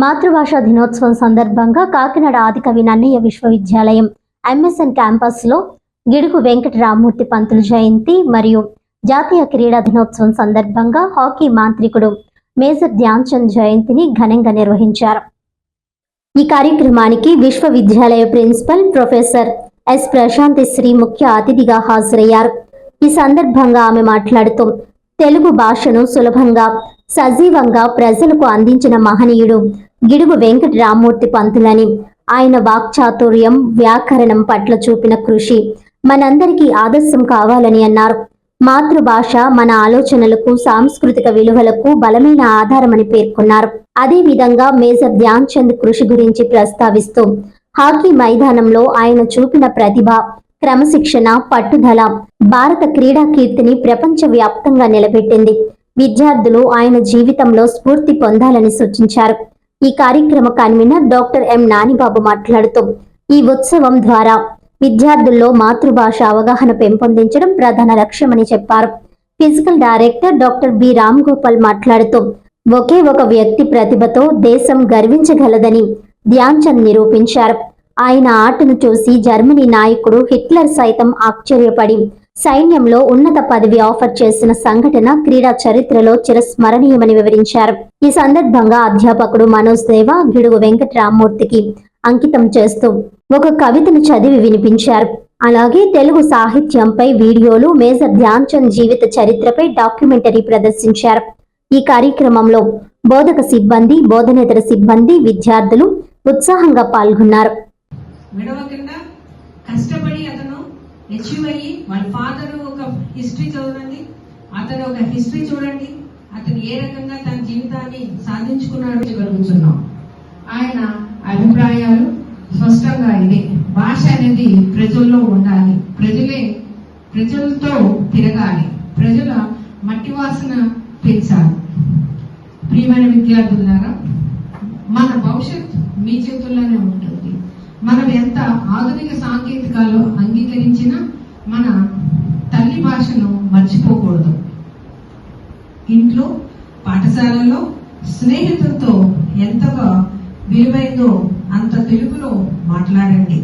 మాతృభాషా దినోత్సవం సందర్భంగా కాకినాడ ఆదికవి నన్నయ్య విశ్వవిద్యాలయం ఎంఎస్ఎన్ క్యాంపస్లో గిడుగు వెంకట రామ్మూర్తి పంతులు జయంతి మరియు జాతీయ క్రీడా దినోత్సవం సందర్భంగా హాకీ మాంత్రికుడు మేజర్ ధ్యాన్ చంద్ జయంతిని ఘనంగా నిర్వహించారు. ఈ కార్యక్రమానికి విశ్వవిద్యాలయ principal professor S Prashanthi Sri ముఖ్య అతిథిగా హాజరయ్యారు. ఈ సందర్భంగా ఆమె మాట్లాడుతూ తెలుగు భాషను సులభంగా సజీవంగా ప్రజలకు అందించిన మహనీయుడు గిడుగు వెంకట రామ్మూర్తి పంతులని, ఆయన వాక్చాతుర్యం వ్యాకరణం పట్ల చూపిన కృషి మనందరికీ ఆదర్శం కావాలని అన్నారు. మాతృభాష మన ఆలోచనలకు సాంస్కృతిక విలువలకు బలమైన ఆధారమని పేర్కొన్నారు. అదేవిధంగా మేజర్ ధ్యాన్ చంద్ కృషి గురించి ప్రస్తావిస్తూ హాకీ మైదానంలో ఆయన చూపిన ప్రతిభ, క్రమశిక్షణ, పట్టుదల భారత క్రీడా కీర్తిని ప్రపంచ వ్యాప్తంగా నిలబెట్టింది. విద్యార్థులు ఆయన జీవితంలో స్ఫూర్తి పొందాలని సూచించారు. ఈ కార్యక్రమ కన్వీనర్ డాక్టర్ ఎం నానిబాబు మాట్లాడుతూ ఈ ఉత్సవం ద్వారా విద్యార్థుల్లో మాతృభాష అవగాహన పెంపొందించడం ప్రధాన లక్ష్యమని చెప్పారు. Physical director doctor B Ram Gopal మాట్లాడుతూ ఒకే ఒక వ్యక్తి ప్రతిభతో దేశం గర్వించగలదని ధ్యాన్ చంద్ నిరూపించారు. ఆయన ఆటను చూసి జర్మనీ నాయకుడు హిట్లర్ సైతం ఆశ్చర్యపడి సైన్యంలో ఉన్నత పదవి ఆఫర్ చేసిన సంఘటన క్రీడా చరిత్రలో చిరస్మరణీయమని వివరించారు. ఈ సందర్భంగా అధ్యాపకుడు మనోజ్ దేవ గిడుగు వెంకట రామ్మూర్తికి అంకితం చేస్తూ ఒక కవితను చదివి వినిపించారు. అలాగే తెలుగు సాహిత్యంపై వీడియోలు, మేజర్ ధ్యాన్ చంద్ జీవిత చరిత్రపై డాక్యుమెంటరీ ప్రదర్శించారు. ఈ కార్యక్రమంలో బోధక సిబ్బంది, బోధనేతర సిబ్బంది, విద్యార్థులు ఉత్సాహంగా పాల్గొన్నారు. కష్టపడి అతను అచీవ్ అయ్యి వాళ్ళ ఫాదర్ ఒక హిస్టరీ చదవండి, అతను ఒక హిస్టరీ చూడండి, అతను ఏ రకంగా తన జీవితాన్ని సాధించుకున్నాడు జరుగుతున్నాం. ఆయన అభిప్రాయాలు స్పష్టంగా ఇదే, భాష అనేది ప్రజల్లో ఉండాలి, ప్రజలతో తిరగాలి, ప్రజల మట్టి వాసన పెంచాలి. ప్రియమైన విద్యార్థులారా, మన భవిష్యత్ మీ చేతుల్లోనే ఉంటుంది. మనం ఎంత ఆధునిక సాంకేతికాలు అంగీకరించినా మన తల్లి భాషను మర్చిపోకూడదు. ఇంట్లో, పాఠశాలలో స్నేహితులతో ఎంతగా విలువైందో అంత తెలుగులో మాట్లాడండి.